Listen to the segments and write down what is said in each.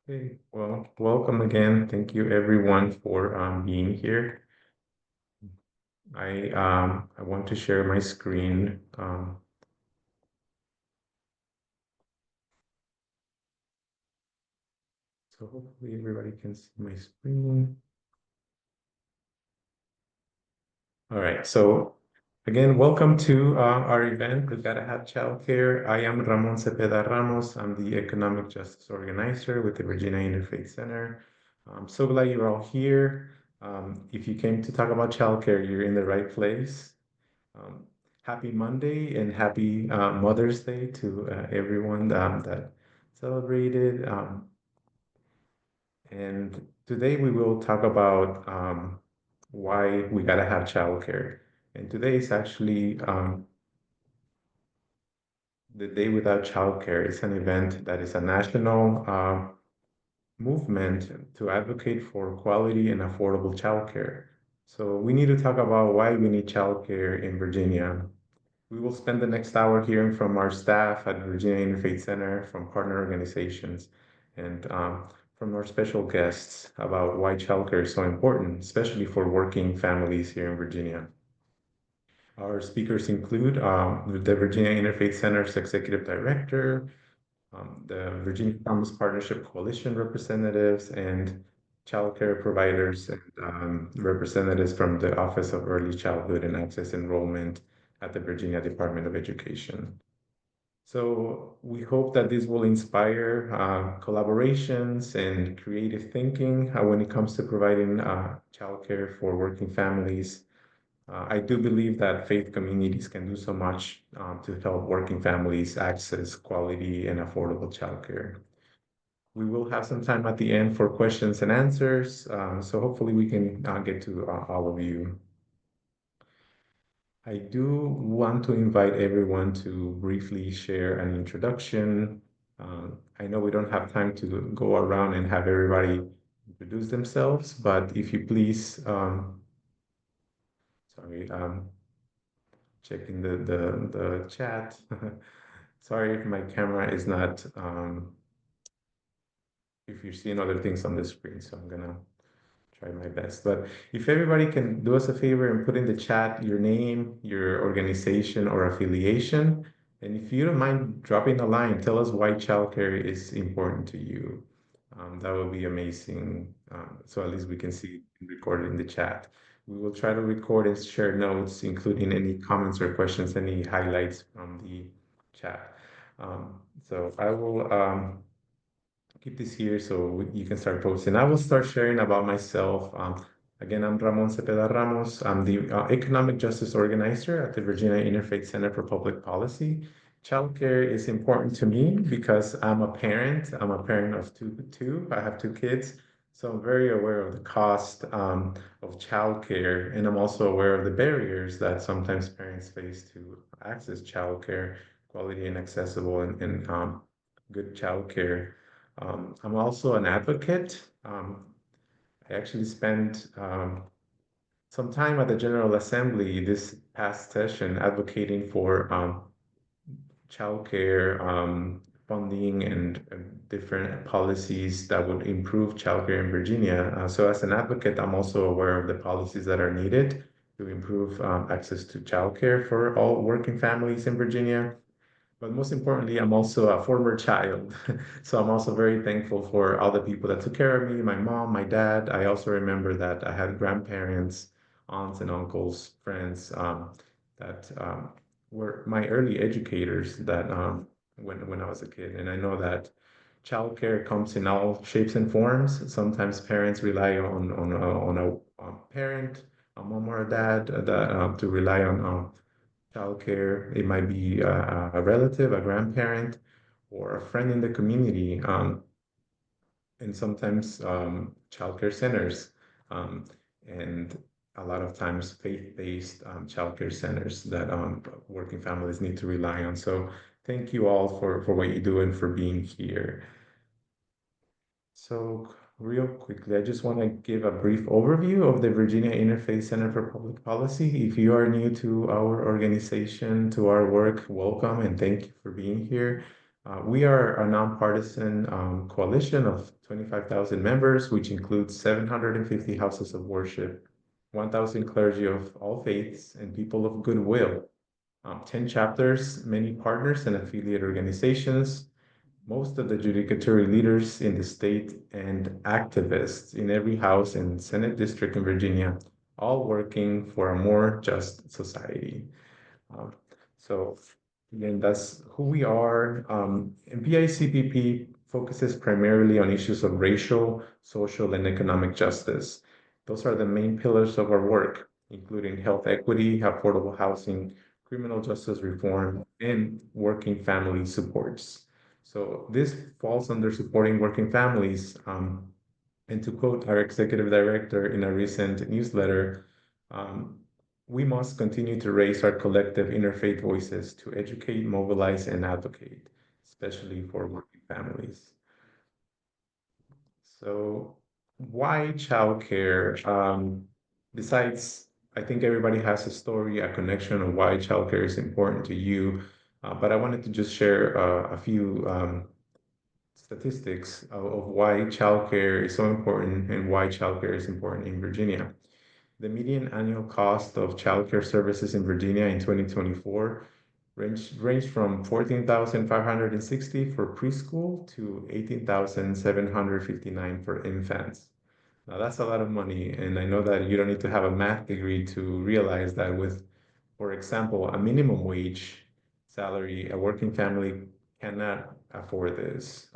Okay, well, welcome again. Thank you everyone for being here. I want to share my screen. So hopefully everybody can see my screen. All right, so again, welcome to our event. We've got to have childcare. I am Ramon Cepeda Ramos. I'm the Economic Justice Organizer with the Virginia Interfaith Center. I'm so glad you're all here. If you came to talk about childcare, you're in the right place. Um, Happy Monday and happy Mother's Day to everyone that celebrated. And today we will talk about why we gotta have childcare. And today is actually the Day Without Childcare. It's an event that is a national movement to advocate for quality and affordable childcare. So we need to talk about why we need childcare in Virginia. We will spend the next hour hearing from our staff at Virginia Interfaith Center, from partner organizations, and from our special guests about why childcare is so important, especially for working families here in Virginia. Our speakers include the Virginia Interfaith Center's Executive Director, the Virginia Farmers Partnership Coalition representatives, and childcare providers and representatives from the Office of Early Childhood and Access Enrollment at the Virginia Department of Education. So we hope that this will inspire collaborations and creative thinking when it comes to providing childcare for working families. I do believe that faith communities can do so much to help working families access quality and affordable childcare. We will have some time at the end for questions and answers, so hopefully we can get to all of you. I do want to invite everyone to briefly share an introduction. I know we don't have time to go around and have everybody introduce themselves, but if you please, sorry, checking the chat. Sorry if my camera is not, if you're seeing other things on the screen, so I'm gonna try my best. But if everybody can do us a favor and put in the chat your name, your organization or affiliation, and if you don't mind dropping a line, tell us why childcare is important to you. That would be amazing. So at least we can see it recorded in the chat. We will try to record and share notes, including any comments or questions, any highlights from the chat. So I will keep this here so you can start posting. I will start sharing about myself. Again, I'm Ramon Cepeda Ramos. I'm the Economic Justice Organizer at the Virginia Interfaith Center for Public Policy. Childcare is important to me because I'm a parent. I'm a parent of two. I have two kids. So I'm very aware of the cost of childcare, and I'm also aware of the barriers that sometimes parents face to access childcare, quality and accessible and good childcare. I'm also an advocate. I actually spent some time at the General Assembly this past session advocating for childcare funding and different policies that would improve childcare in Virginia. So as an advocate, I'm also aware of the policies that are needed to improve access to childcare for all working families in Virginia. But most importantly, I'm also a former child. So I'm also very thankful for all the people that took care of me, my mom, my dad. I also remember that I had grandparents, aunts and uncles, friends that were my early educators that when I was a kid. And I know that childcare comes in all shapes and forms. Sometimes parents rely on a parent, a mom or a dad that to rely on childcare. It might be a relative, a grandparent, or a friend in the community, and sometimes childcare centers, um, and a lot of times faith-based childcare centers that working families need to rely on. So thank you all for what you do and for being here. So real quickly, I just want to give a brief overview of the Virginia Interfaith Center for Public Policy. If you are new to our organization, to our work, welcome and thank you for being here. We are a nonpartisan coalition of 25,000 members, which includes 750 houses of worship, 1,000 clergy of all faiths, and people of goodwill, 10 chapters, many partners and affiliate organizations, most of the judicatory leaders in the state, and activists in every House and Senate district in Virginia, all working for a more just society. Um, so again, that's who we are. And VICPP focuses primarily on issues of racial, social, and economic justice. Those are the main pillars of our work, including health equity, affordable housing, criminal justice reform, and working family supports. So this falls under supporting working families. And to quote our executive director in a recent newsletter, um, we must continue to raise our collective interfaith voices to educate, mobilize, and advocate, especially for working families. So, why childcare? Besides, I think everybody has a story, a connection of why childcare is important to you. But I wanted to just share a few statistics of why childcare is so important and why childcare is important in Virginia. The median annual cost of childcare services in Virginia in 2024 ranged from 14,560 for preschool to 18,759 for infants. Now that's a lot of money, and I know that you don't need to have a math degree to realize that with, for example, a minimum wage salary, a working family cannot afford this.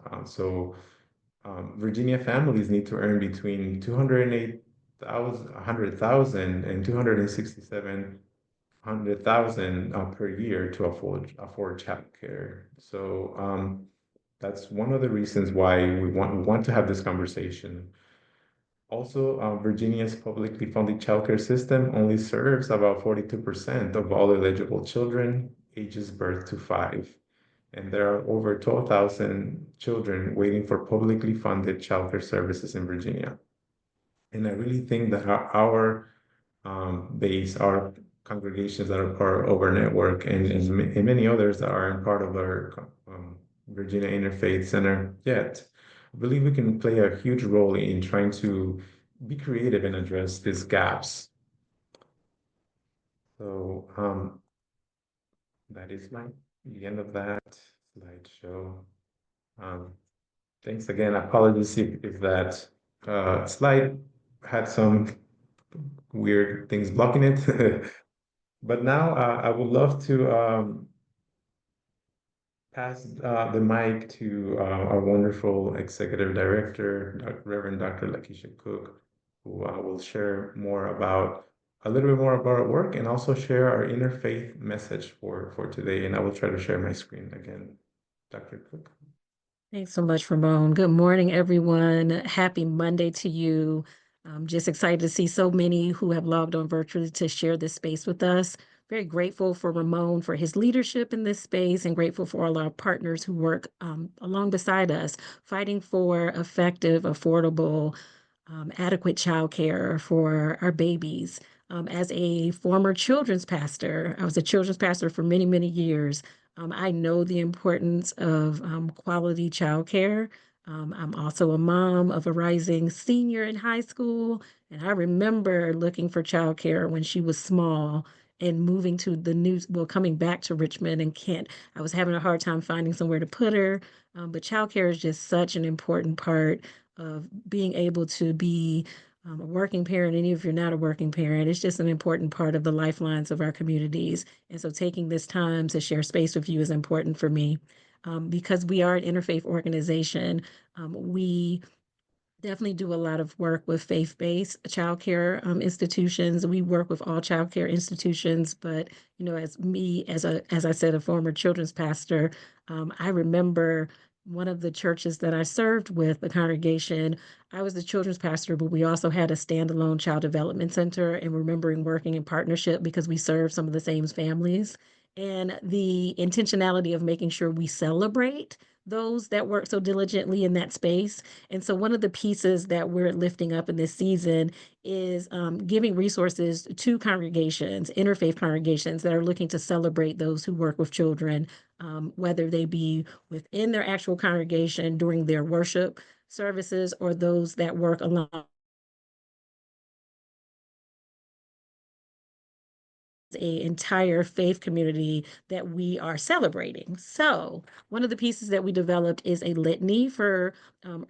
Virginia families need to earn between 208,000 and 267,000 per year to afford childcare. So that's one of the reasons why we want to have this conversation. Also, Virginia's publicly funded childcare system only serves about 42% of all eligible children ages birth to 5. And there are over 12,000 children waiting for publicly funded childcare services in Virginia. And I really think that our base, our congregations that are part of our network, and many others that aren't part of our Virginia Interfaith Center yet, I believe we can play a huge role in trying to be creative and address these gaps. So that is the end of that slideshow. Um, Thanks again. Apologies if that slide had some weird things blocking it. But now I would love to pass the mic to our wonderful executive director, Reverend Dr. Lakeisha Cook, who will share more about a little bit more about our work and also share our interfaith message for today. And I will try to share my screen again. Dr. Cook. Thanks so much, Ramon. Good morning, everyone. Happy Monday to you. I'm just excited to see so many who have logged on virtually to share this space with us. Very grateful for Ramon for his leadership in this space and grateful for all our partners who work along beside us, fighting for effective, affordable, adequate childcare for our babies. As a former children's pastor, I was a children's pastor for many, many years. I know the importance of quality childcare. I'm also a mom of a rising senior in high school, and I remember looking for childcare when she was small and moving to coming back to Richmond and Kent. I was having a hard time finding somewhere to put her, but childcare is just such an important part of being able to be a working parent, and even if you're not a working parent, it's just an important part of the lifelines of our communities. And so taking this time to share space with you is important for me. Because we are an interfaith organization, we definitely do a lot of work with faith-based childcare institutions. We work with all childcare institutions, but as I said, a former children's pastor, I remember one of the churches that I served with, the congregation. I was the children's pastor, but we also had a standalone child development center, and remembering working in partnership because we serve some of the same families. And the intentionality of making sure we celebrate those that work so diligently in that space. And so one of the pieces that we're lifting up in this season is giving resources to congregations, interfaith congregations that are looking to celebrate those who work with children, whether they be within their actual congregation during their worship services or those that work along a entire faith community that we are celebrating. So one of the pieces that we developed is a litany for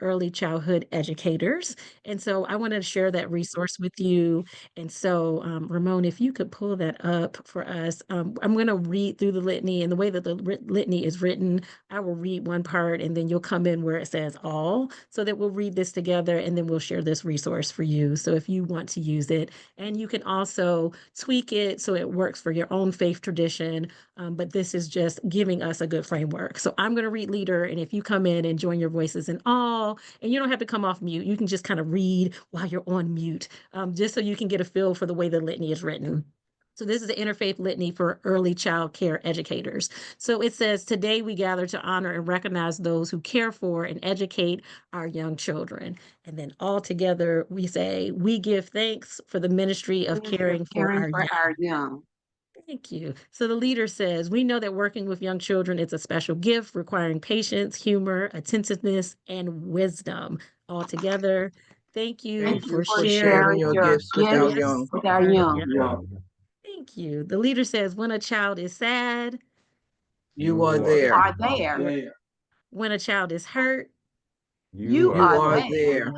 early childhood educators. And so I wanted to share that resource with you. And so Ramon, if you could pull that up for us, I'm going to read through the litany, and the way that the litany is written, I will read one part and then you'll come in where it says all, so that we'll read this together and then we'll share this resource for you. So if you want to use it, and you can also tweak it so it works for your own faith tradition. But this is just giving us a good framework. So I'm going to read leader. And if you come in and join your voices and all, and you don't have to come off mute, you can just kind of read while you're on mute, just so you can get a feel for the way the litany is written. So this is the interfaith litany for early child care educators. So it says, today we gather to honor and recognize those who care for and educate our young children. And then all together we say, we give thanks for the ministry of caring for our young. Thank you. So the leader says, we know that working with young children is a special gift requiring patience, humor, attentiveness, and wisdom. All together, thank you for sharing your gifts with our young. With our young. Thank you. The leader says, when a child is sad, You are there. Are there. when a child is hurt, You are there.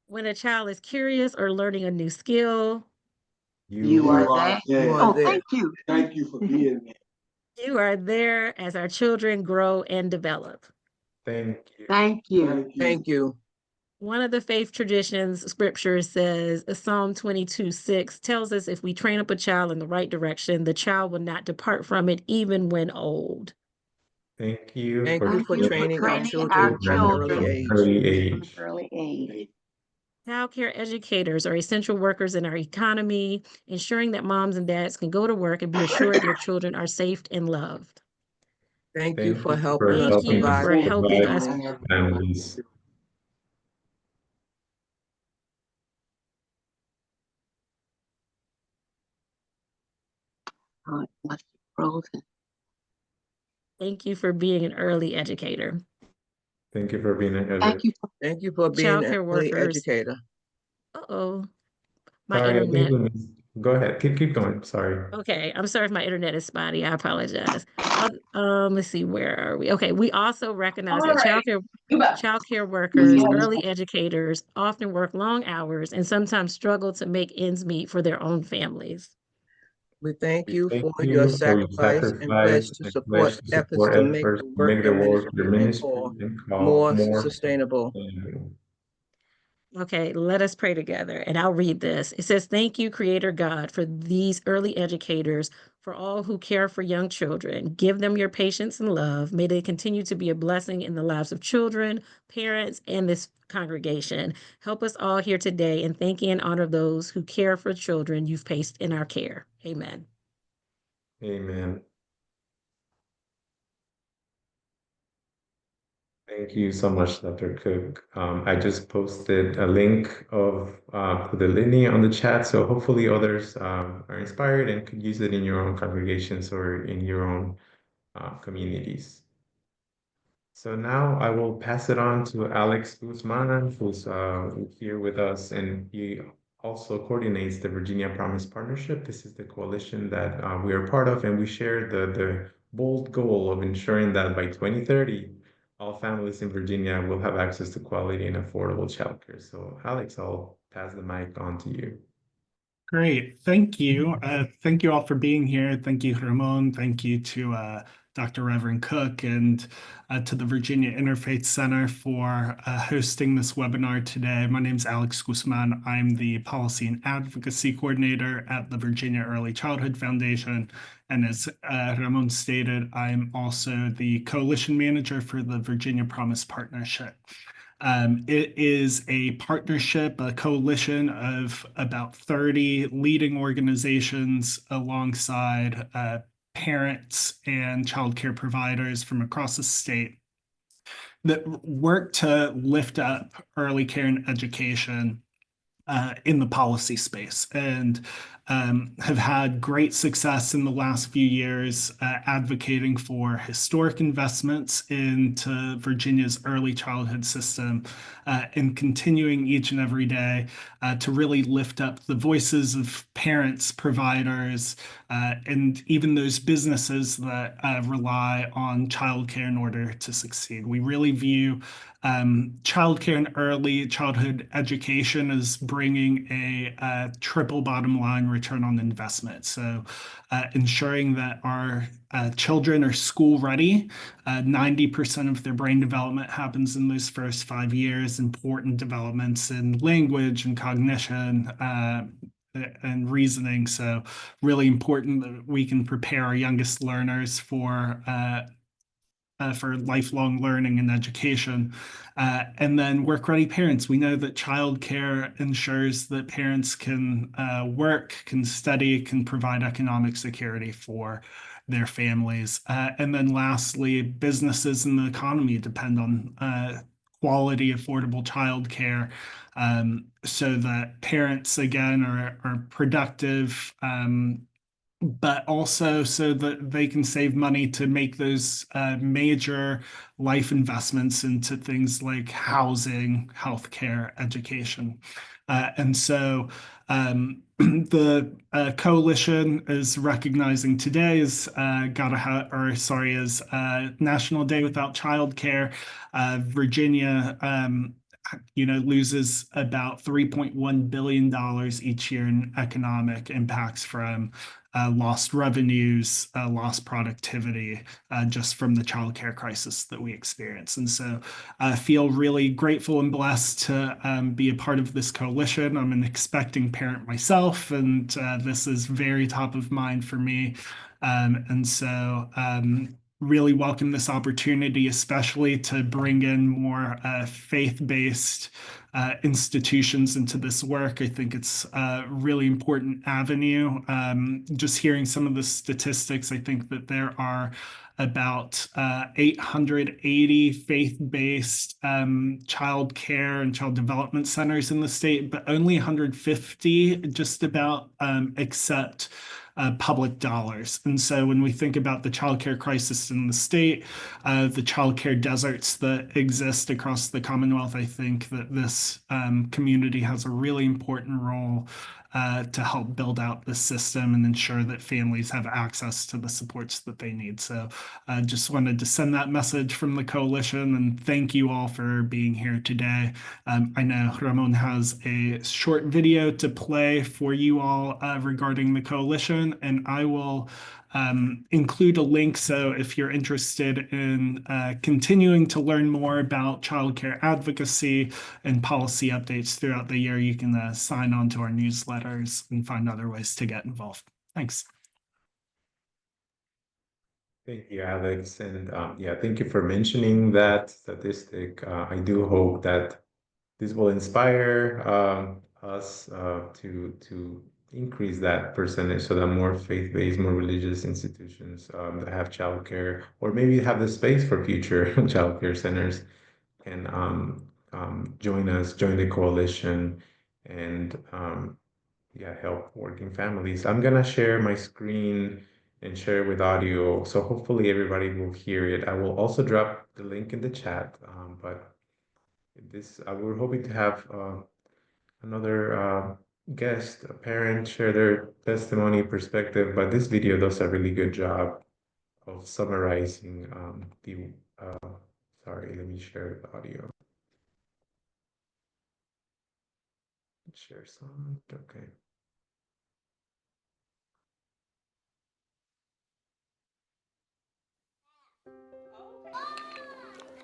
when a child is curious or learning a new skill, You are there. You are Oh, there. thank you. Thank you for being there. you are there as our children grow and develop. Thank you. Thank you. Thank you. One of the faith traditions, scripture says, Psalm 22:6 tells us if we train up a child in the right direction, the child will not depart from it even when old. Thank you Thank for you for training our children at from an an early age. Early age. Child care educators are essential workers in our economy, ensuring that moms and dads can go to work and be assured their children are safe and loved. Thank you for helping us Thank you provide for helping us. families. Oh, it must be frozen. Thank you for being an early educator. Thank you for being an Thank you. Thank you for being an Childcare early workers. educator. Uh-oh, my Sorry, I think internet. we missed. Go ahead. Keep going. Sorry. Okay, I'm sorry if my internet is spotty. I apologize. Let's see, where are we? Okay, we also recognize that childcare workers, early educators often work long hours and sometimes struggle to make ends meet for their own families. We thank you Thank for you your for your sacrifice and pledge to support efforts to make the work the and work, your ministry and ministry, call and call more more sustainable. sustainable. Okay, let us pray together, and I'll read this. It says, thank you, Creator God, for these early educators, for all who care for young children. Give them your patience and love. May they continue to be a blessing in the lives of children, parents, and this congregation. Help us all here today in thanking and honor those who care for children you've placed in our care. Amen. Amen. Thank you so much, Dr. Cook. I just posted a link of to the litany on the chat, so hopefully others are inspired and could use it in your own congregations or in your own communities. So now I will pass it on to Alex Guzman, who's here with us, and he also coordinates the Virginia Promise Partnership. This is the coalition that we are part of, and we share the bold goal of ensuring that by 2030, all families in Virginia will have access to quality and affordable childcare. So Alex, I'll pass the mic on to you. Great. Thank you. Thank you all for being here. Thank you, Ramon. Thank you to Dr. Reverend Cook and to the Virginia Interfaith Center for hosting this webinar today. My name is Alex Guzman. I'm the Policy and Advocacy Coordinator at the Virginia Early Childhood Foundation. And as Ramon stated, I'm also the Coalition Manager for the Virginia Promise Partnership. It is a partnership, a coalition of about 30 leading organizations alongside parents and childcare providers from across the state. that work to lift up early care and education in the policy space, and have had great success in the last few years advocating for historic investments into Virginia's early childhood system, and continuing each and every day to really lift up the voices of parents, providers, and even those businesses that rely on childcare in order to succeed. We really view childcare and early childhood education is bringing a triple bottom line return on investment. So ensuring that our children are school ready. 90% of their brain development happens in those first 5 years, important developments in language and cognition, and reasoning. So really important that we can prepare our youngest learners for lifelong learning and education. And then work-ready parents. We know that childcare ensures that parents can work, can study, can provide economic security for their families. And then lastly, businesses and the economy depend on quality, affordable childcare, so that parents, again, are productive, but also so that they can save money to make those major life investments into things like housing, healthcare, education. And so the coalition is recognizing today is is National Day Without Childcare. Virginia loses about $3.1 billion each year in economic impacts from lost revenues, lost productivity, just from the childcare crisis that we experience. And so I feel really grateful and blessed to be a part of this coalition. I'm an expecting parent myself, and this is very top of mind for me. And so really welcome this opportunity, especially to bring in more faith-based institutions into this work. I think it's a really important avenue. Just hearing some of the statistics, I think that there are about 880 faith-based child care and child development centers in the state, but only 150 just about accept public dollars. And so when we think about the childcare crisis in the state, the childcare deserts that exist across the Commonwealth, I think that this community has a really important role to help build out the system and ensure that families have access to the supports that they need. So I just wanted to send that message from the coalition, and thank you all for being here today. I know Ramon has a short video to play for you all regarding the coalition, and I will include a link. So if you're interested in continuing to learn more about childcare advocacy and policy updates throughout the year, you can sign on to our newsletters and find other ways to get involved. Thanks. Thank you, Alex. And yeah, thank you for mentioning that statistic. I do hope that this will inspire us to increase that percentage so that more faith-based, more religious institutions that have childcare, or maybe have the space for future childcare centers, can join the coalition, and yeah, help working families. I'm gonna share my screen and share with audio, so hopefully everybody will hear it. I will also drop the link in the chat, but we're hoping to have another guest, a parent, share their testimony, perspective, but this video does a really good job of summarizing sorry, let me share the audio. Share some, okay.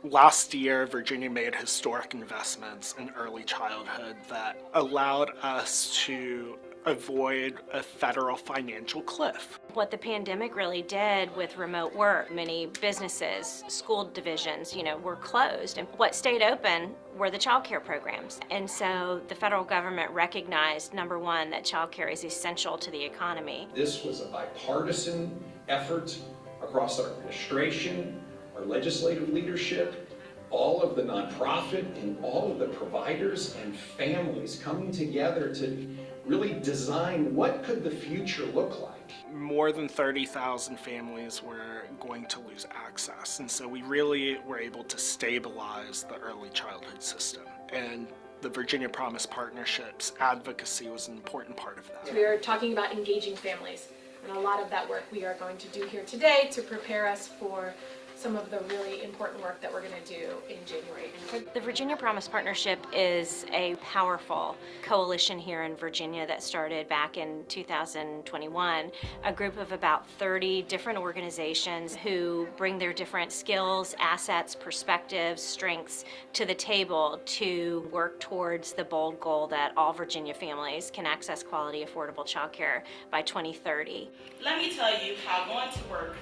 Last year, Virginia made historic investments in early childhood that allowed us to avoid a federal financial cliff. What the pandemic really did with remote work, many businesses, school divisions, were closed. And what stayed open were the child care programs. And so the federal government recognized, number one, that child care is essential to the economy. This was a bipartisan effort across our administration, our legislative leadership, all of the nonprofit and all of the providers and families coming together to really design what could the future look like. More than 30,000 families were going to lose access, and so we really were able to stabilize the early childhood system. And the Virginia Promise Partnership's advocacy was an important part of that. We are talking about engaging families, and a lot of that work we are going to do here today to prepare us for some of the really important work that we're going to do in January. The Virginia Promise Partnership is a powerful coalition here in Virginia that started back in 2021. A group of about 30 different organizations who bring their different skills, assets, perspectives, strengths to the table to work towards the bold goal that all Virginia families can access quality, affordable childcare by 2030. Let me tell you how going to work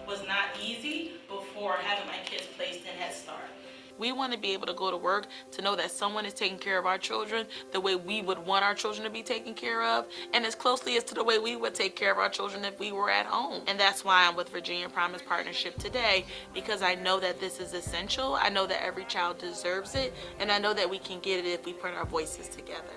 was not easy before having my kids placed in Head Start. We want to be able to go to work to know that someone is taking care of our children the way we would want our children to be taken care of, and as closely as to the way we would take care of our children if we were at home. And that's why I'm with Virginia Promise Partnership today, because I know that this is essential. I know that every child deserves it, and I know that we can get it if we put our voices together.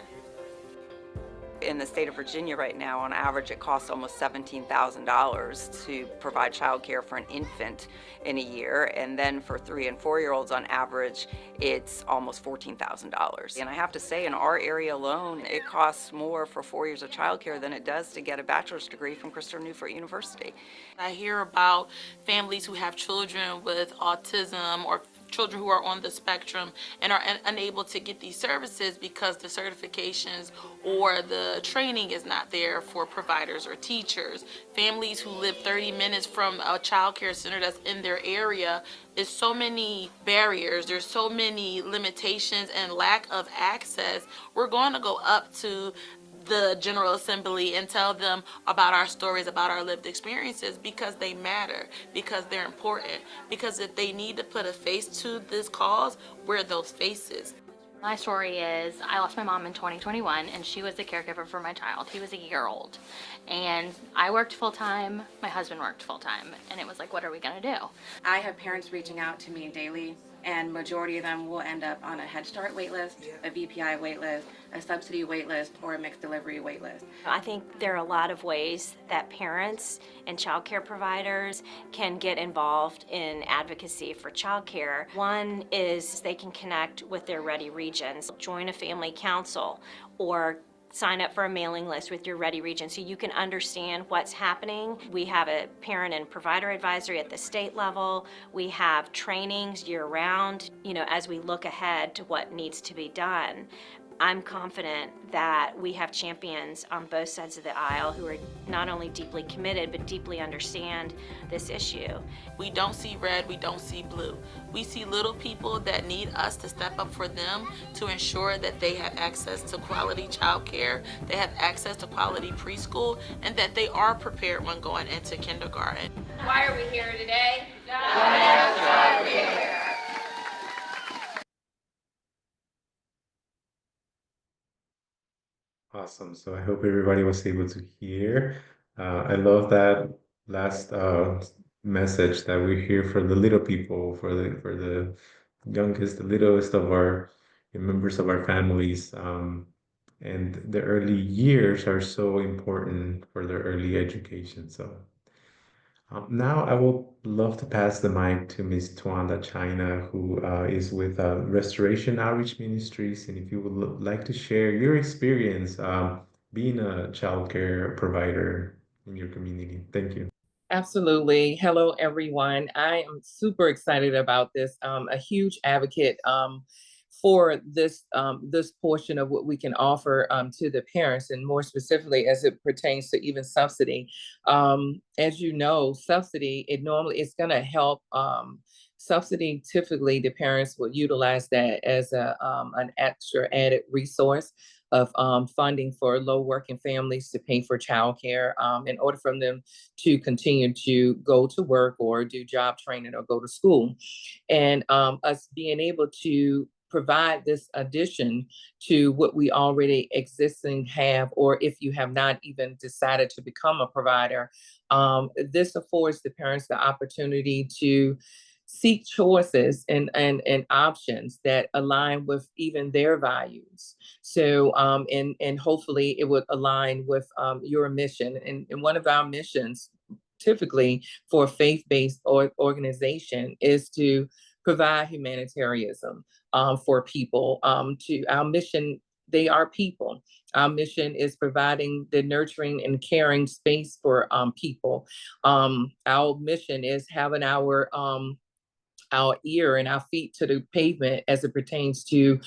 In the state of Virginia right now, on average, it costs almost $17,000 to provide childcare for an infant in a year. And then for 3- and 4-year-olds on average, it's almost $14,000. And I have to say, in our area alone, it costs more for 4 years of childcare than it does to get a bachelor's degree from Christopher Newport University. I hear about families who have children with autism or children who are on the spectrum and are unable to get these services because the certifications or the training is not there for providers or teachers. Families who live 30 minutes from a child care center that's in their area, there's so many barriers, there's so many limitations and lack of access. We're going to go up to the General Assembly and tell them about our stories, about our lived experiences, because they matter, because they're important, because if they need to put a face to this cause, we're those faces. My story is I lost my mom in 2021 and she was the caregiver for my child. He was a year old. And I worked full-time, my husband worked full-time, and it was like, what are we gonna do? I have parents reaching out to me daily, and majority of them will end up on a Head Start waitlist, a VPI waitlist, a subsidy waitlist, or a mixed delivery waitlist. I think there are a lot of ways that parents and child care providers can get involved in advocacy for child care. One is they can connect with their Ready regions, join a family council, or sign up for a mailing list with your Ready region so you can understand what's happening. We have a parent and provider advisory at the state level. We have trainings year-round, as we look ahead to what needs to be done. I'm confident that we have champions on both sides of the aisle who are not only deeply committed, but deeply understand this issue. We don't see red, we don't see blue. We see little people that need us to step up for them to ensure that they have access to quality childcare, they have access to quality preschool, and that they are prepared when going into kindergarten. Why are we here today? Awesome. So I hope everybody was able to hear. I love that last message that we're here for the little people, for the youngest, the littlest of our members of our families. And the early years are so important for their early education. So now I would love to pass the mic to Ms. Tuanda China, who is with Restoration Outreach Ministries. And if you would like to share your experience being a childcare provider in your community. Thank you. Absolutely. Hello, everyone. I am super excited about this. A huge advocate for this this portion of what we can offer to the parents, and more specifically as it pertains to even subsidy. As you know, subsidy, it's going to help. Subsidy, typically the parents will utilize that as an extra added resource of funding for low working families to pay for childcare in order for them to continue to go to work or do job training or go to school. And us being able to provide this addition to what we already existing have, or if you have not even decided to become a provider, this affords the parents the opportunity to seek choices and options that align with even their values. So, and hopefully it would align with your mission. And one of our missions, typically for a faith-based organization, is to provide humanitarianism for people. To our mission, they are people. Our mission is providing the nurturing and caring space for people. Our mission is having our ear and our feet to the pavement as it pertains to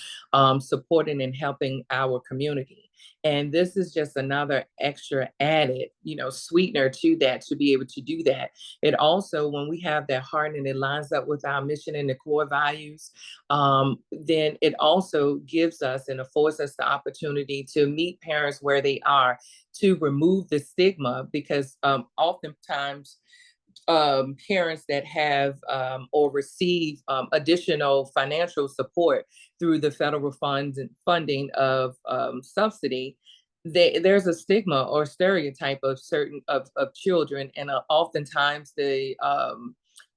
supporting and helping our community. And this is just another extra added, sweetener to that, to be able to do that. It also, when we have that heart and it lines up with our mission and the core values, then it also gives us and affords us the opportunity to meet parents where they are, to remove the stigma, because oftentimes parents that have or receive additional financial support through the federal funds and funding of subsidy, there's a stigma or stereotype of certain of children, and oftentimes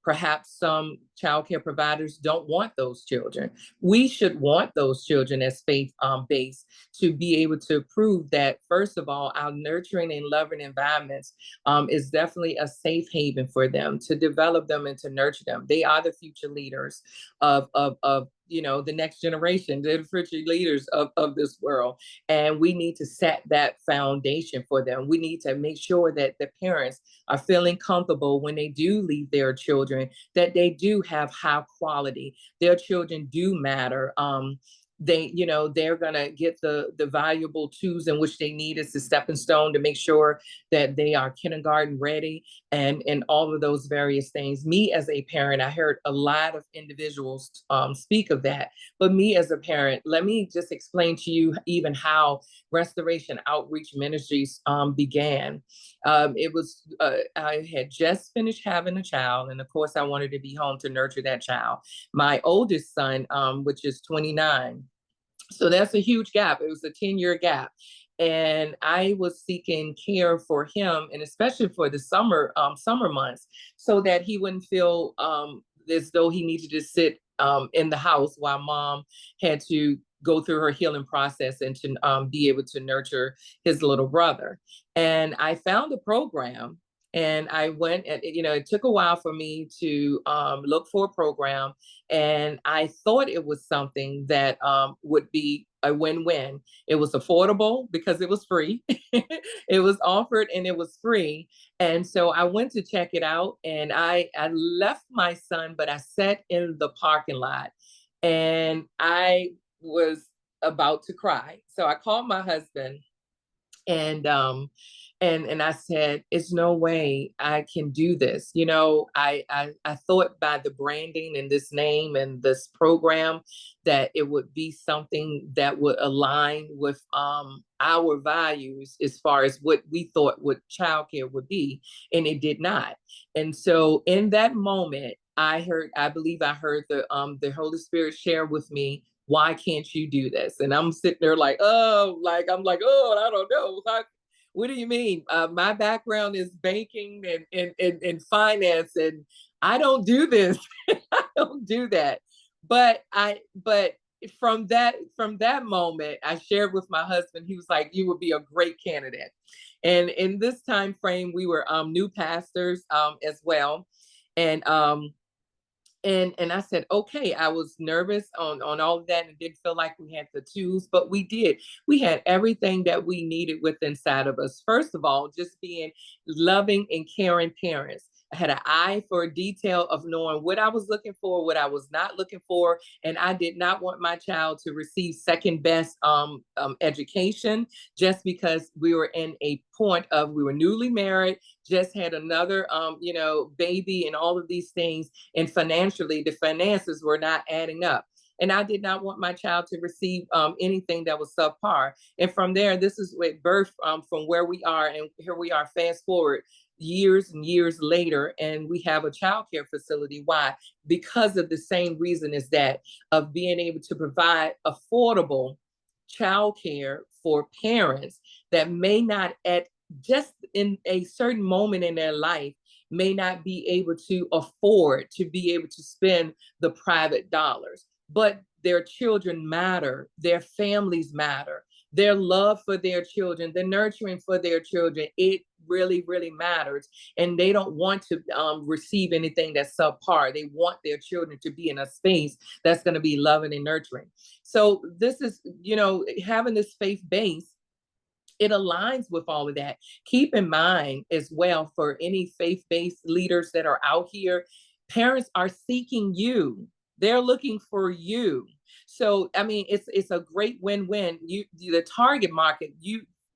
perhaps some childcare providers don't want those children. We should want those children as faith-based to be able to prove that, first of all, our nurturing and loving environments is definitely a safe haven for them, to develop them and to nurture them. They are the future leaders of the next generation, the future leaders of this world. And we need to set that foundation for them. We need to make sure that the parents are feeling comfortable when they do leave their children, that they do have high quality. Their children do matter. They're gonna get the valuable tools in which they need as a stepping stone to make sure that they are kindergarten ready, and all of those various things. Me as a parent, I heard a lot of individuals speak of that, but me as a parent, let me just explain to you even how Restoration Outreach Ministries began. I had just finished having a child, and of course I wanted to be home to nurture that child. My oldest son, which is 29, so that's a huge gap. It was a 10-year gap. And I was seeking care for him, and especially for the summer months, so that he wouldn't feel as though he needed to sit in the house while mom had to go through her healing process and to be able to nurture his little brother. And I found a program, and I went, and it took a while for me to look for a program, and I thought it was something that would be a win-win. It was affordable because it was free. It was offered and it was free. And so I went to check it out, and I left my son, but I sat in the parking lot and I was about to cry. So I called my husband, and I said, "It's no way I can do this." I thought by the branding and this name and this program that it would be something that would align with our values as far as what we thought what childcare would be, and it did not. And so in that moment, I believe I heard the Holy Spirit share with me, "Why can't you do this?" And I'm sitting there like, oh, I don't know. What do you mean? My background is banking and finance, and I don't do this. I don't do that. But from that moment, I shared with my husband. He was like, "You would be a great candidate." And in this time frame, we were new pastors as well, and I said, okay. I was nervous on all of that and didn't feel like we had the tools, but we did. We had everything that we needed within inside of us. First of all, just being loving and caring parents. I had an eye for detail of knowing what I was looking for, what I was not looking for. And I did not want my child to receive second best education just because we were in a point of, we were newly married, just had another, baby and all of these things. And financially, the finances were not adding up. And I did not want my child to receive anything that was subpar. And from there, this is what birthed from where we are. And here we are, fast forward years and years later, and we have a childcare facility. Why? Because of the same reason as that, of being able to provide affordable childcare for parents that may not, at just in a certain moment in their life, may not be able to afford to be able to spend the private dollars, but their children matter, their families matter, their love for their children, the nurturing for their children, it really, really matters. And they don't want to receive anything that's subpar. They want their children to be in a space that's going to be loving and nurturing. So this is, you know, having this faith base, it aligns with all of that. Keep in mind as well, for any faith-based leaders that are out here, parents are seeking you. They're looking for you. So, I mean, it's a great win-win. The target market,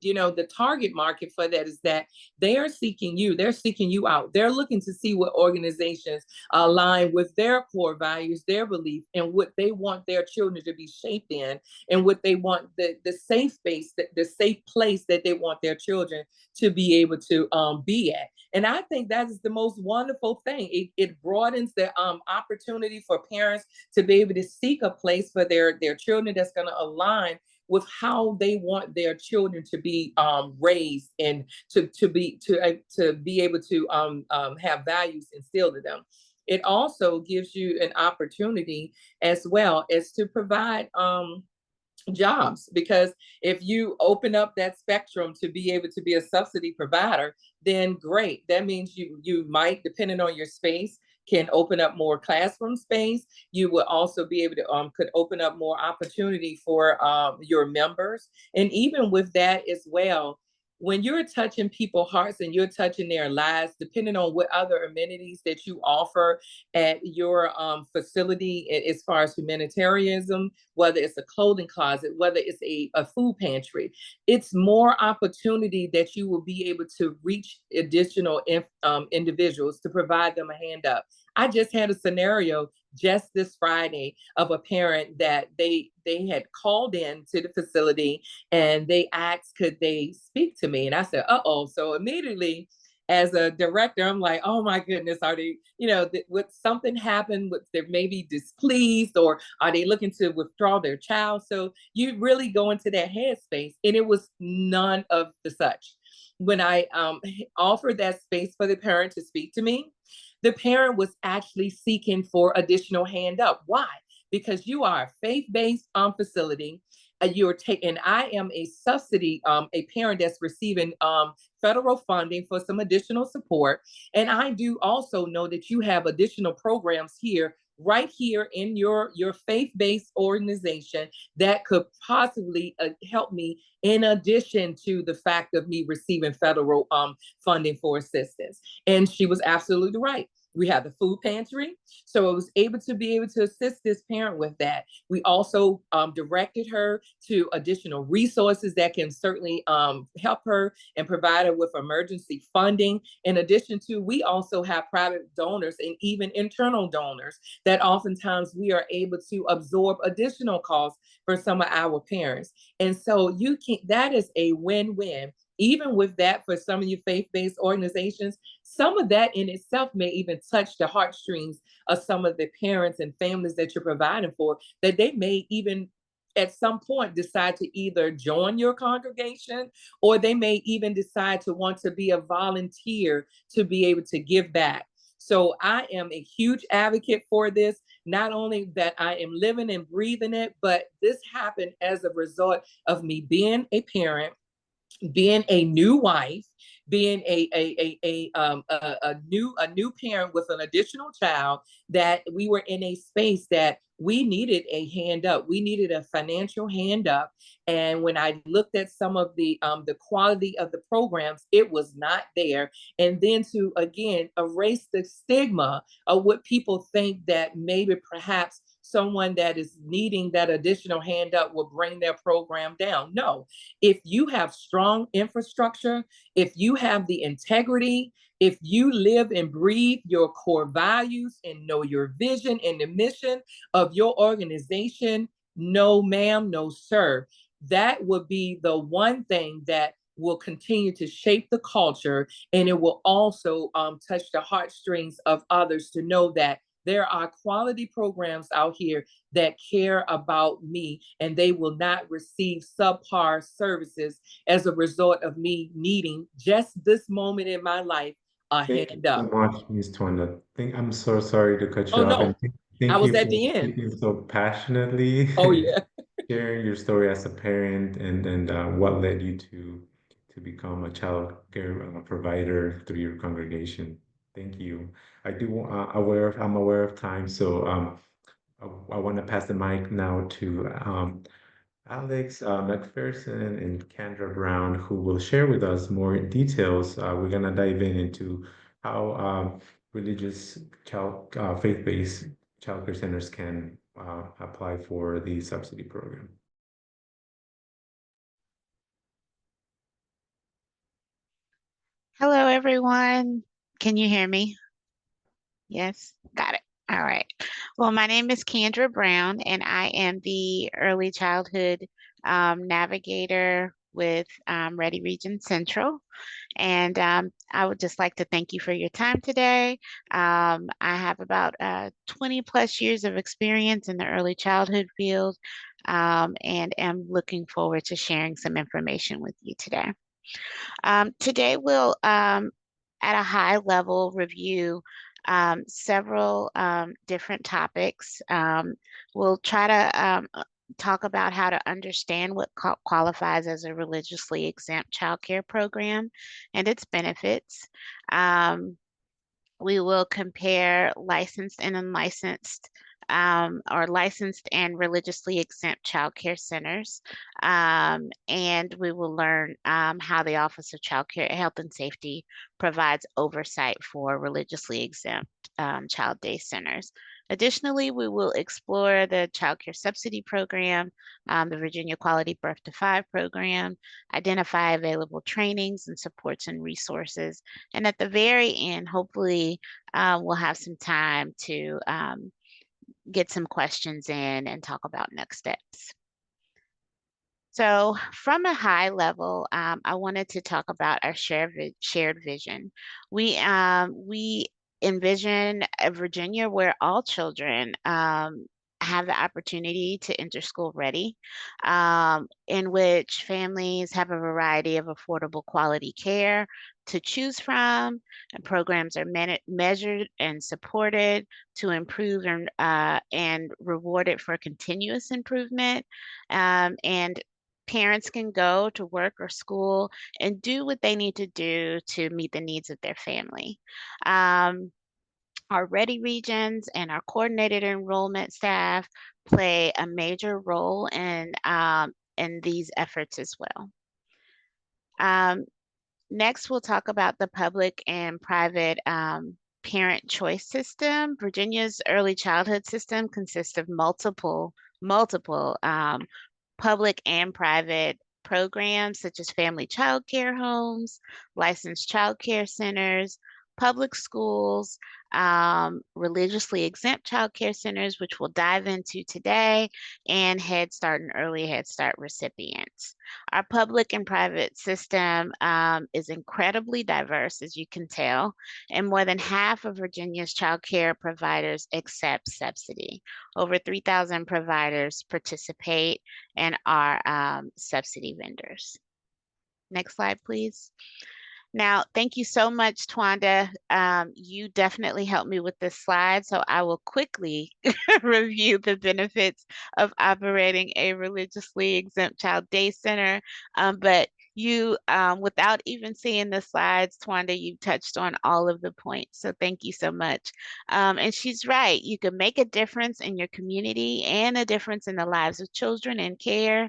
you know, the target market for that is that they are seeking you. They're seeking you out. They're looking to see what organizations align with their core values, their belief, and what they want their children to be shaped in, and what they want the safe space, the safe place that they want their children to be able to be at. And I think that is the most wonderful thing. It broadens the opportunity for parents to be able to seek a place for their children that's going to align with how they want their children to be raised, and to be able to have values instilled in them. It also gives you an opportunity as well as to provide jobs, because if you open up that spectrum to be able to be a subsidy provider, then great. That means you might, depending on your space, can open up more classroom space. You will also be able to could open up more opportunity for your members. And even with that as well, when you're touching people's hearts and you're touching their lives, depending on what other amenities that you offer at your facility, as far as humanitarianism, whether it's a clothing closet, whether it's a food pantry, it's more opportunity that you will be able to reach additional individuals to provide them a hand up. I just had a scenario just this Friday of a parent that they had called in to the facility, and they asked, could they speak to me? And I said, uh-oh. So immediately, as a director, I'm like, oh my goodness, are they, you know, would something happen? They're maybe displeased, or are they looking to withdraw their child? So you really go into that headspace, and it was none of the such. When I offered that space for the parent to speak to me, the parent was actually seeking for additional hand up. Why? Because you are a faith-based facility. You're taking, I am a subsidy, a parent that's receiving federal funding for some additional support. And I do also know that you have additional programs here, right here in your faith-based organization, that could possibly help me, in addition to the fact of me receiving federal funding for assistance. And she was absolutely right. We have the food pantry, so I was able to assist this parent with that. We also directed her to additional resources that can certainly help her and provide her with emergency funding. In addition to, we also have private donors and even internal donors that oftentimes we are able to absorb additional costs for some of our parents. And so that is a win-win. Even with that, for some of your faith-based organizations, some of that in itself may even touch the heartstrings of some of the parents and families that you're providing for, that they may even at some point decide to either join your congregation, or they may even decide to want to be a volunteer to be able to give back. So I am a huge advocate for this. Not only that I am living and breathing it, but this happened as a result of me being a parent, being a new wife, being a new parent with an additional child, that we were in a space that we needed a hand up. We needed a financial hand up. And when I looked at some of the quality of the programs, it was not there. And then to, again, erase the stigma of what people think that maybe perhaps someone that is needing that additional hand up will bring their program down. No, if you have strong infrastructure, if you have the integrity, if you live and breathe your core values and know your vision and the mission of your organization, no ma'am, no sir, that would be the one thing that will continue to shape the culture. And it will also touch the heartstrings of others to know that there are quality programs out here that care about me, and they will not receive subpar services as a result of me needing just this moment in my life a Thank hand you so up. much, Ms. Twanda. I'm so sorry to cut Oh you off, and no, I thank was you at for the end. speaking so passionately, Oh yeah. sharing your story as a parent, and what led you to become a child care provider through your congregation. Thank you. I'm aware of time, so I want to pass the mic now to Alex McPherson and Kendra Brown, who will share with us more details. We're gonna dive into how religious faith-based childcare centers can apply for the subsidy program. Hello, everyone. Can you hear me? Yes, got it. All right. Well, my name is Kendra Brown, and I am the early childhood navigator with Ready Region Central. And I would just like to thank you for your time today. I have about 20 plus years of experience in the early childhood field, and am looking forward to sharing some information with you today. Today we'll, at a high level, review several different topics. We'll try to talk about how to understand what qualifies as a religiously exempt child care program and its benefits. We will compare licensed and unlicensed or licensed and religiously exempt child care centers. And we will learn how the Office of Child Care, Health and Safety provides oversight for religiously exempt child day centers. Additionally, we will explore the Child Care Subsidy Program, the Virginia Quality Birth to 5 program, identify available trainings and supports and resources. And at the very end, hopefully, we'll have some time to get some questions in and talk about next steps. So from a high level, I wanted to talk about our shared vision. We envision a Virginia where all children have the opportunity to enter school ready, in which families have a variety of affordable quality care to choose from, and programs are measured and supported to improve and rewarded for continuous improvement. And parents can go to work or school and do what they need to do to meet the needs of their family. Our Ready regions and our coordinated enrollment staff play a major role in these efforts as well. Next, we'll talk about the public and private parent choice system. Virginia's early childhood system consists of multiple public and private programs such as family child care homes, licensed child care centers, public schools, religiously exempt child care centers, which we'll dive into today, and Head Start and Early Head Start recipients. Our public and private system is incredibly diverse, as you can tell, and more than half of Virginia's child care providers accept subsidy. Over 3,000 providers participate and are subsidy vendors. Next slide, please. Now, thank you so much, Twanda. You definitely helped me with this slide, so I will quickly review the benefits of operating a religiously exempt child day center. But you, without even seeing the slides, Twanda, you touched on all of the points, so thank you so much. And she's right, you can make a difference in your community and a difference in the lives of children in care.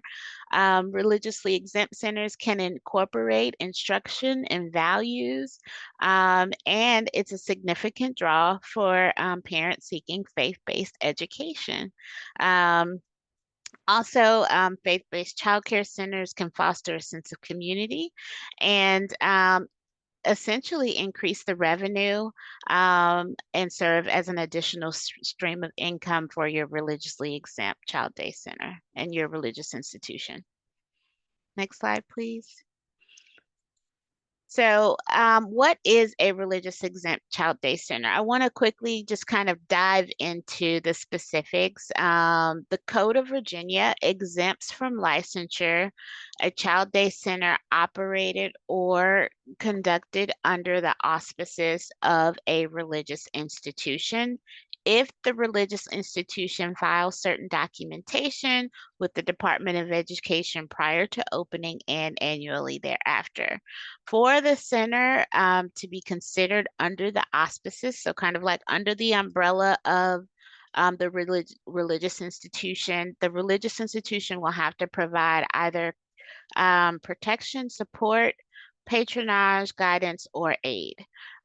Religiously exempt centers can incorporate instruction and values, and it's a significant draw for parents seeking faith-based education. Also, faith-based childcare centers can foster a sense of community and essentially increase the revenue and serve as an additional stream of income for your religiously exempt child day center and your religious institution. Next slide, please. So, what is a religious exempt child day center? I want to quickly just kind of dive into the specifics. The Code of Virginia exempts from licensure a child day center operated or conducted under the auspices of a religious institution if the religious institution files certain documentation with the Department of Education prior to opening and annually thereafter. For the center to be considered under the auspices, so kind of like under the umbrella of the religious institution, the religious institution will have to provide either protection, support, patronage, guidance, or aid.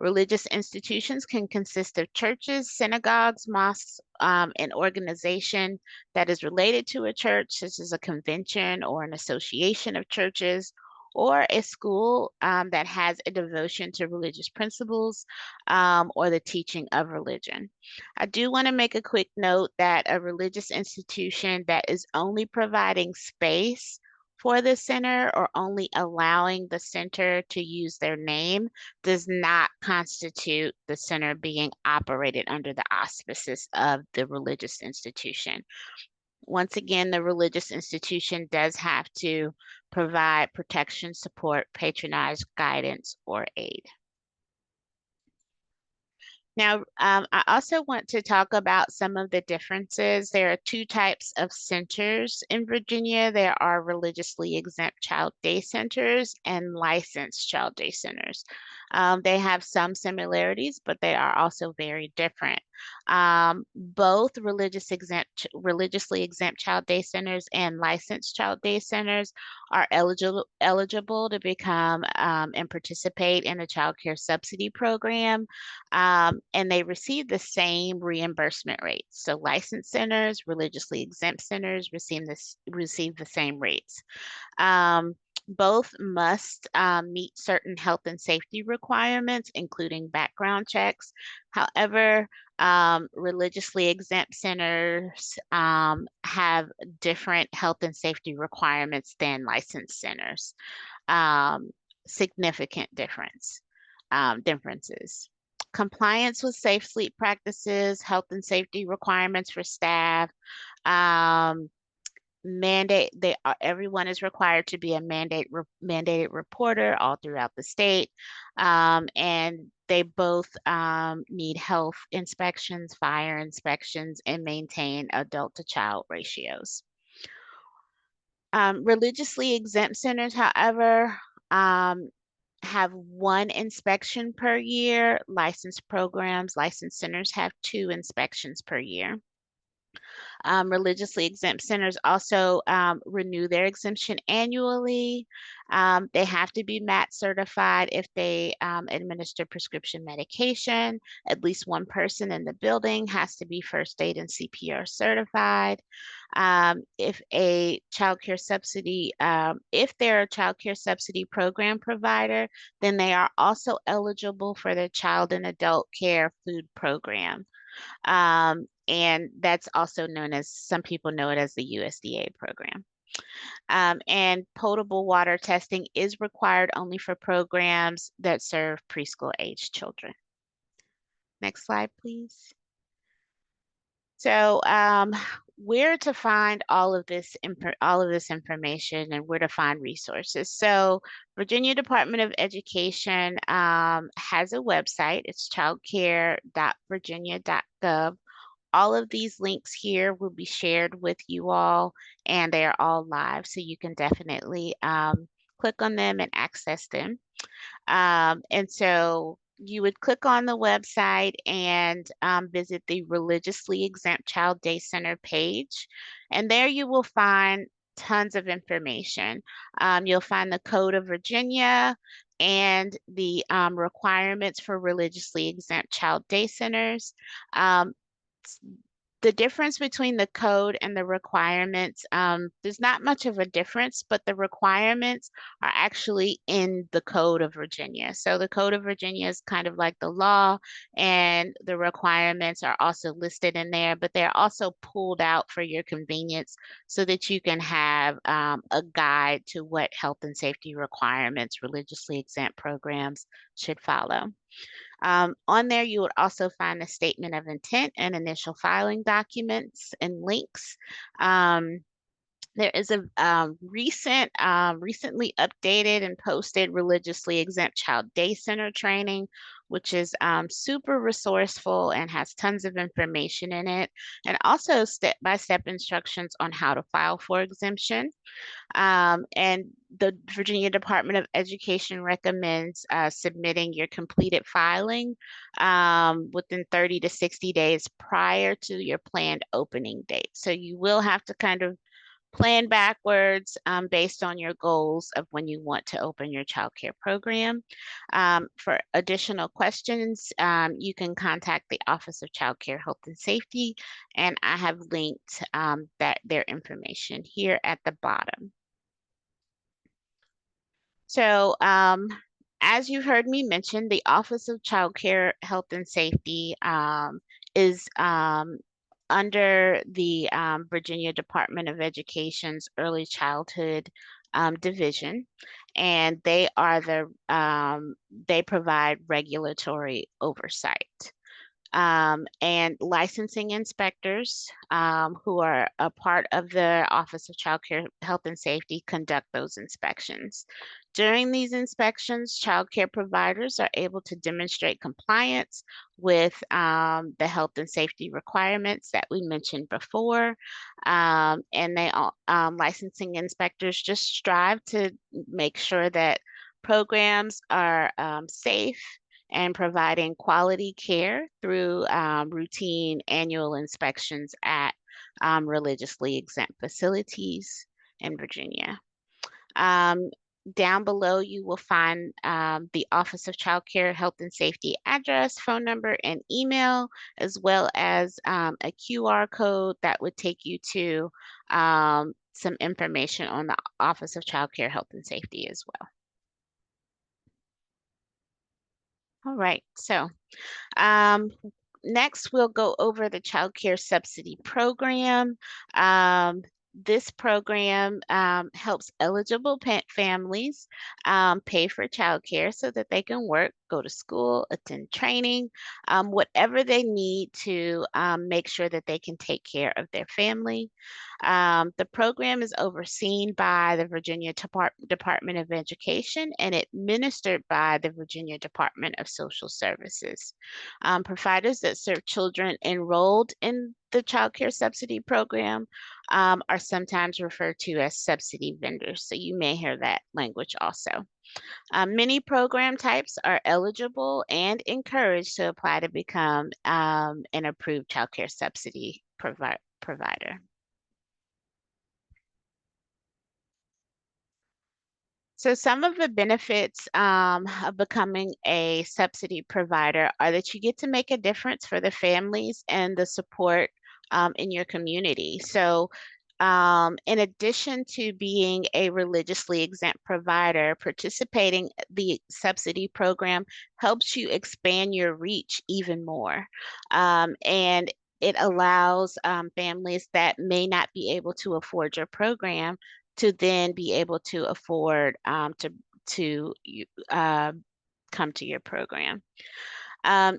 Religious institutions can consist of churches, synagogues, mosques, an organization that is related to a church, such as a convention or an association of churches, or a school that has a devotion to religious principles or the teaching of religion. I do want to make a quick note that a religious institution that is only providing space for the center or only allowing the center to use their name does not constitute the center being operated under the auspices of the religious institution. Once again, the religious institution does have to provide protection, support, patronage, guidance, or aid. Now, I also want to talk about some of the differences. There are two types of centers in Virginia. There are religiously exempt child day centers and licensed child day centers. They have some similarities, but they are also very different. Both religiously exempt child day centers and licensed child day centers are eligible to become and participate in a child care subsidy program. And they receive the same reimbursement rates. So licensed centers, religiously exempt centers receive the same rates. Both must meet certain health and safety requirements, including background checks. However, religiously exempt centers have different health and safety requirements than licensed centers. Significant differences. Compliance with safe sleep practices, health and safety requirements for staff, everyone is required to be a mandated reporter all throughout the state, and they both need health inspections, fire inspections, and maintain adult to child ratios. Religiously exempt centers, however, have one inspection per year. Licensed centers have 2 inspections per year. Religiously exempt centers also renew their exemption annually. They have to be MAT certified if they administer prescription medication. At least one person in the building has to be first aid and CPR certified. If a child care subsidy, if they're a child care subsidy program provider, then they are also eligible for the child and adult care food program. And that's also known as, some people know it as the USDA program. And potable water testing is required only for programs that serve preschool age children. Next slide, please. So where to find all of this information and where to find resources. So Virginia Department of Education has a website. It's childcare.virginia.gov. All of these links here will be shared with you all, and they are all live, so you can definitely click on them and access them. And so you would click on the website and visit the Religiously Exempt Child Day Center page, and there you will find tons of information. You'll find the Code of Virginia and the requirements for religiously exempt child day centers. The difference between the code and the requirements, there's not much of a difference, but the requirements are actually in the Code of Virginia. So the Code of Virginia is kind of like the law, and the requirements are also listed in there, but they're also pulled out for your convenience so that you can have a guide to what health and safety requirements religiously exempt programs should follow. On there, you would also find a statement of intent and initial filing documents and links. There is a recently updated and posted religiously exempt child day center training, which is super resourceful and has tons of information in it, and also step-by-step instructions on how to file for exemption. And the Virginia Department of Education recommends submitting your completed filing within 30 to 60 days prior to your planned opening date. So you will have to kind of plan backwards based on your goals of when you want to open your child care program. For additional questions, you can contact the Office of Child Care, Health and Safety, and I have linked their information here at the bottom. So as you've heard me mention, the Office of Child Care, Health and Safety is under the Virginia Department of Education's Early Childhood Division, and they are they provide regulatory oversight. And licensing inspectors who are a part of the Office of Child Care, Health and Safety conduct those inspections. During these inspections, child care providers are able to demonstrate compliance with the health and safety requirements that we mentioned before. And licensing inspectors just strive to make sure that programs are safe and providing quality care through routine annual inspections at religiously exempt facilities in Virginia. Down below, you will find the Office of Child Care, Health and Safety address, phone number, and email, as well as a QR code that would take you to some information on the Office of Child Care, Health and Safety as well. All right, so next we'll go over the Child Care Subsidy Program. This program helps eligible families pay for childcare so that they can work, go to school, attend training, whatever they need to make sure that they can take care of their family. The program is overseen by the Virginia Department of Education and administered by the Virginia Department of Social Services. Providers that serve children enrolled in the Child Care Subsidy Program are sometimes referred to as subsidy vendors. So you may hear that language also. Many program types are eligible and encouraged to apply to become an approved child care subsidy provider. So some of the benefits of becoming a subsidy provider are that you get to make a difference for the families and the support in your community. So in addition to being a religiously exempt provider, participating in the subsidy program helps you expand your reach even more. And it allows families that may not be able to afford your program to then be able to afford to come to your program.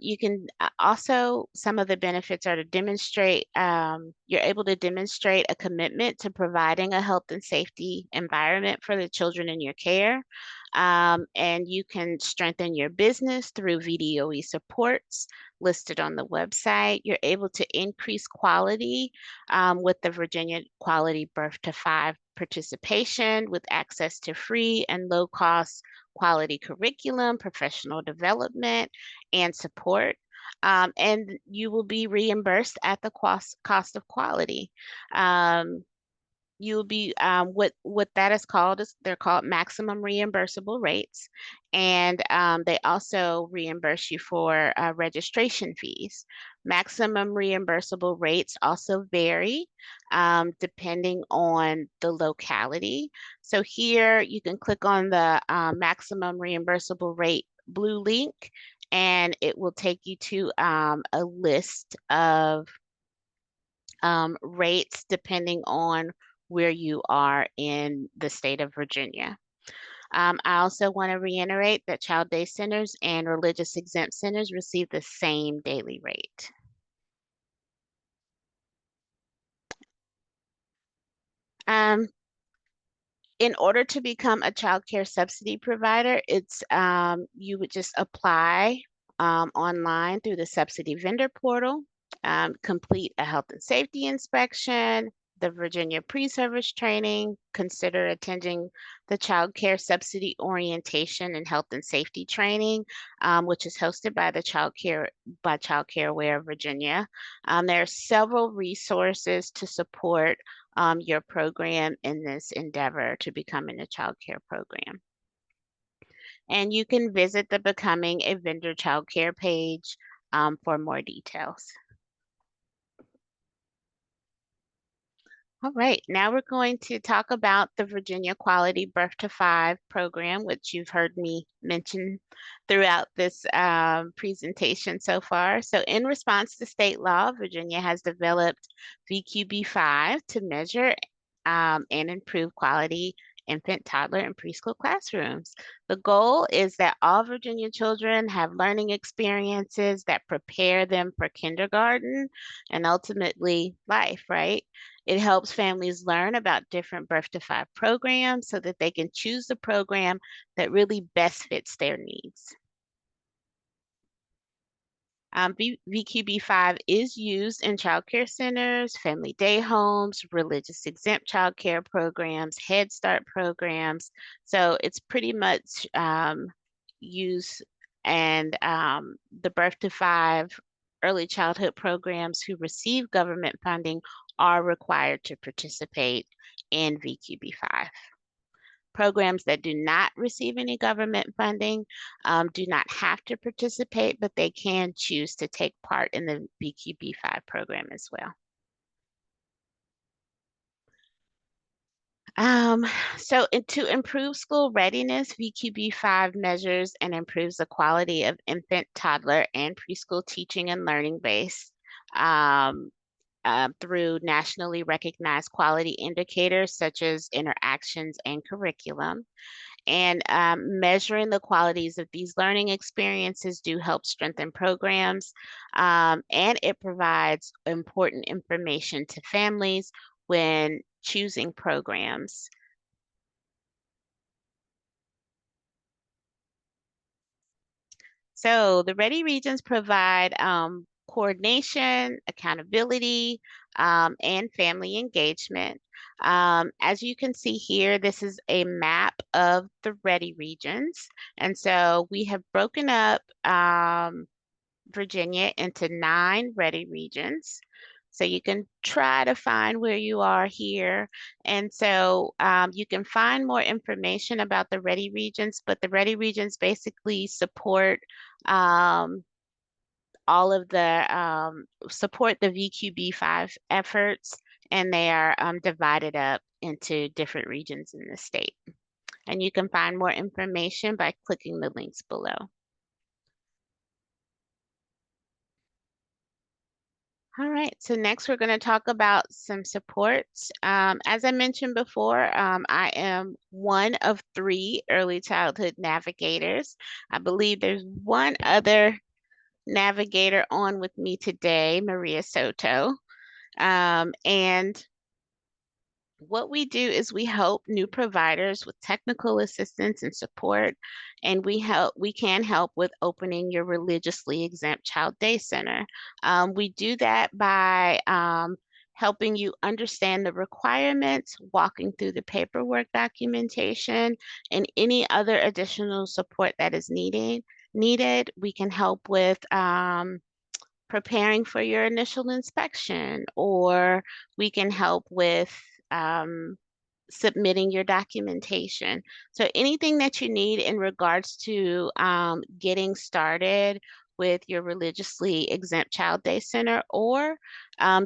You can also, some of the benefits are to demonstrate, you're able to demonstrate a commitment to providing a health and safety environment for the children in your care. And you can strengthen your business through VDOE supports listed on the website. You're able to increase quality with the Virginia Quality Birth to 5 participation with access to free and low cost quality curriculum, professional development, and support. And you will be reimbursed at the cost of quality. you'll be what that is called is they're called maximum reimbursable rates, and they also reimburse you for registration fees. Maximum reimbursable rates also vary depending on the locality. So here you can click on the maximum reimbursable rate blue link, and it will take you to a list of rates depending on where you are in the state of Virginia. I also want to reiterate that child day centers and religious exempt centers receive the same daily rate. In order to become a child care subsidy provider, it's you would just apply online through the subsidy vendor portal, complete a health and safety inspection, the Virginia pre-service training, consider attending the child care subsidy orientation and health and safety training, which is hosted by the Child Care Aware of Virginia. There are several resources to support your program in this endeavor to becoming a child care program. And you can visit the Becoming a Vendor Child Care page for more details. All right, now we're going to talk about the Virginia Quality Birth to 5 program, which you've heard me mention throughout this presentation so far. So in response to state law, Virginia has developed VICPP to measure and improve quality infant, toddler, and preschool classrooms. The goal is that all Virginia children have learning experiences that prepare them for kindergarten and ultimately life, right? It helps families learn about different birth to 5 programs so that they can choose the program that really best fits their needs. VICPP is used in child care centers, family day homes, religious exempt child care programs, Head Start programs. So it's pretty much used, and the birth to 5 early childhood programs who receive government funding are required to participate in VICPP. Programs that do not receive any government funding do not have to participate, but they can choose to take part in the VICPP program as well. So to improve school readiness, VICPP measures and improves the quality of infant, toddler, and preschool teaching and learning base through nationally recognized quality indicators such as interactions and curriculum. And measuring the qualities of these learning experiences do help strengthen programs, and it provides important information to families when choosing programs. So the Ready Regions provide coordination, accountability, and family engagement. As you can see here, this is a map of the Ready Regions. And so we have broken up Virginia into 9 Ready Regions. So you can try to find where you are here. And so you can find more information about the Ready Regions, but the Ready Regions basically support all of the support the VICPP efforts, and they are divided up into different regions in the state. And you can find more information by clicking the links below. All right, so next we're going to talk about some supports. As I mentioned before, I am one of 3 early childhood navigators. I believe there's one other navigator on with me today, Maria Soto. And what we do is we help new providers with technical assistance and support, and we can help with opening your religiously exempt child day center. We do that by helping you understand the requirements, walking through the paperwork documentation, and any other additional support that is needed. We can help with preparing for your initial inspection, or we can help with submitting your documentation. So anything that you need in regards to getting started with your religiously exempt child day center or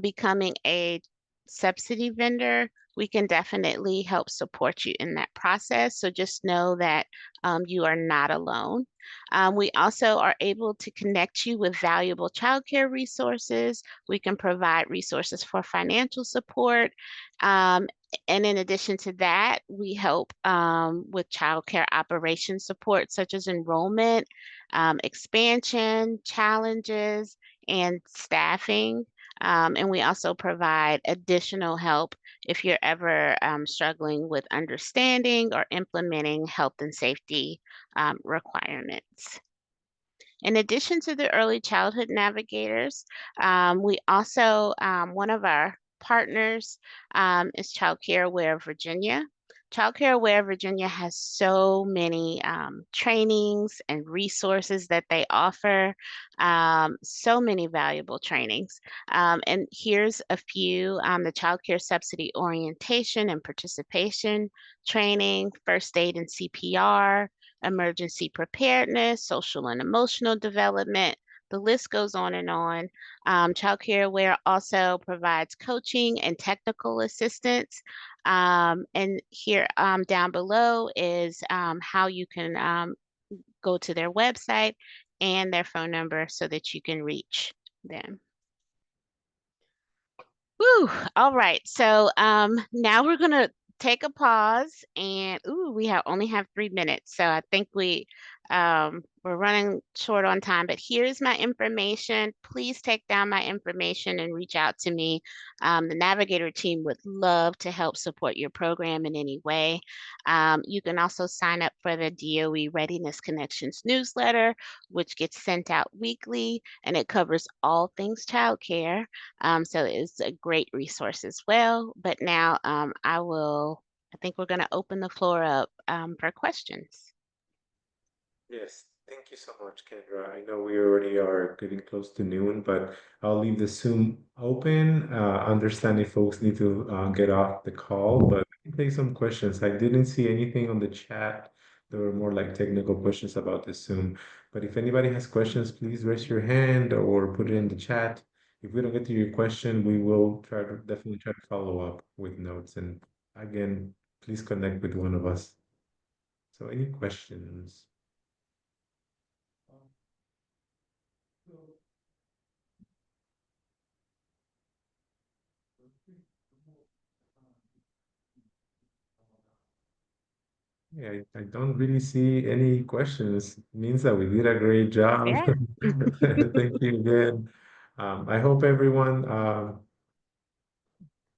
becoming a subsidy vendor, we can definitely help support you in that process. So just know that you are not alone. We also are able to connect you with valuable childcare resources. We can provide resources for financial support. And in addition to that, we help with childcare operations support, such as enrollment, expansion, challenges, and staffing. And we also provide additional help if you're ever struggling with understanding or implementing health and safety requirements. In addition to the early childhood navigators, we also, one of our partners is Childcare Aware Virginia. Childcare Aware Virginia has so many trainings and resources that they offer, so many valuable trainings. And here's a few, the Childcare Subsidy Orientation and Participation Training, First Aid and CPR, emergency preparedness, social and emotional development. The list goes on and on. Childcare Aware also provides coaching and technical assistance. And here down below is how you can go to their website and their phone number so that you can reach them. Woo, all right. So now we're gonna take a pause and we only have 3 minutes. So I think we're running short on time, but here's my information. Please take down my information and reach out to me. The Navigator team would love to help support your program in any way. You can also sign up for the DOE Readiness Connections newsletter, which gets sent out weekly, and it covers all things childcare. So it's a great resource as well. But now I think we're going to open the floor up for questions. Yes, thank you so much, Kendra. I know we already are getting close to noon, but I'll leave the Zoom open. Understand if folks need to get off the call, but I can take some questions. I didn't see anything on the chat. There were more like technical questions about the Zoom. But if anybody has questions, please raise your hand or put it in the chat. If we don't get to your question, we will definitely try to follow up with notes. And again, please connect with one of us. So any questions? Yeah, I don't really see any questions. It means that we did a great job. Yeah. Thank you again. I hope everyone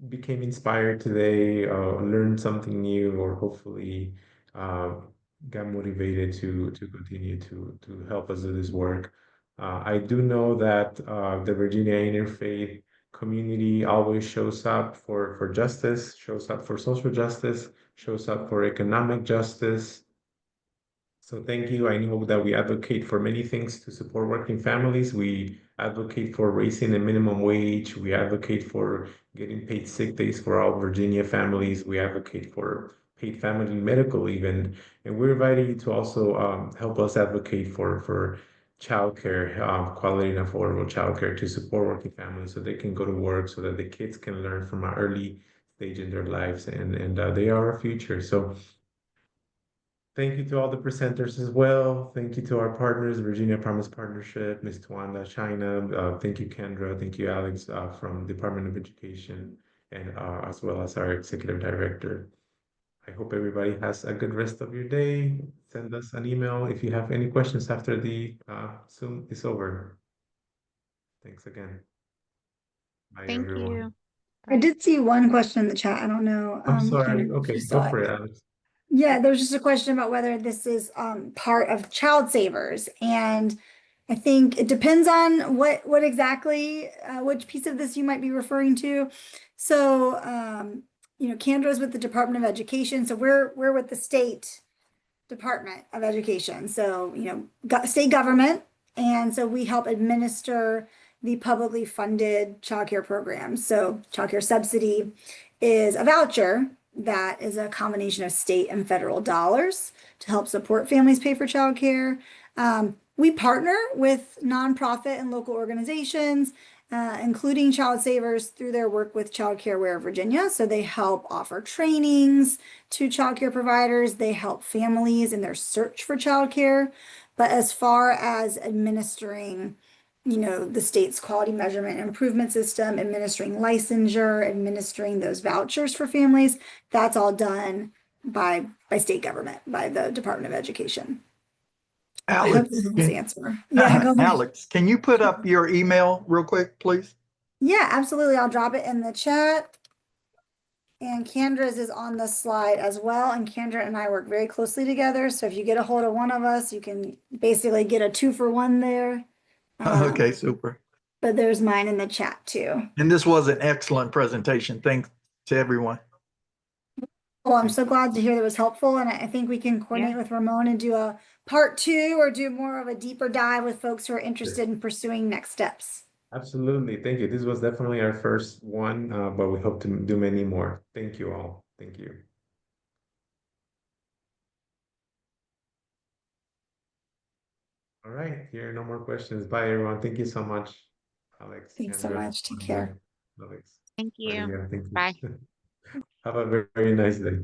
became inspired today, learned something new, or hopefully uh, got motivated to continue to help us do this work. I do know that the Virginia Interfaith community always shows up for justice, shows up for social justice, shows up for economic justice. So thank you. I know that we advocate for many things to support working families. We advocate for raising the minimum wage. We advocate for getting paid sick days for all Virginia families. We advocate for paid family medical leave, and we're inviting you to also help us advocate for childcare, quality and affordable childcare to support working families so they can go to work, so that the kids can learn from an early stage in their lives, and they are our future. So thank you to all the presenters as well. Thank you to our partners, Virginia Promise Partnership, Ms. Tuanda China. Thank you, Kendra. Thank you, Alex, from Department of Education, and as well as our Executive Director. I hope everybody has a good rest of your day. Send us an email if you have any questions after the Zoom is over. Thanks again. Bye, Thank everyone. you. I did see one question in the chat. I don't know. I'm sorry. Kendra, if Okay, you saw go for it. it, Alex. Yeah, there's just a question about whether this is part of Child Savers, and I think it depends on what exactly which piece of this you might be referring to. So Kendra's with the Department of Education, so we're with the state Department of Education. So state government, and so we help administer the publicly funded childcare programs. So childcare subsidy is a voucher that is a combination of state and federal dollars to help support families pay for childcare. We partner with nonprofit and local organizations, including Child Savers, through their work with Child Care Aware Virginia. So they help offer trainings to childcare providers. They help families in their search for childcare. But as far as administering, the state's quality measurement and improvement system, administering licensure, administering those vouchers for families, that's all done by state government, by the Department of Education. I hope this helps answer. Yeah, go ahead. Alex, can you put up your email real quick, please? Yeah, absolutely. I'll drop it in the chat. And Candra's is on the slide as well. And Kendra and I work very closely together. So if you get a hold of one of us, you can basically get a 2-for-1 there. Okay, super. But there's mine in the chat too. And this was an excellent presentation. Thanks to everyone. Well, I'm so glad to hear that was helpful. And I think we can coordinate with Ramon and do a part 2 or do more of a deeper dive with folks who are interested in pursuing next steps. Absolutely. Thank you. This was definitely our first one, but we hope to do many more. Thank you all. Thank you. All right. Here are no more questions. Bye, everyone. Thank you so much, Alex. Thanks so much. Take care. Alex. Thank you. Thank you. Bye. Have a very, very nice day.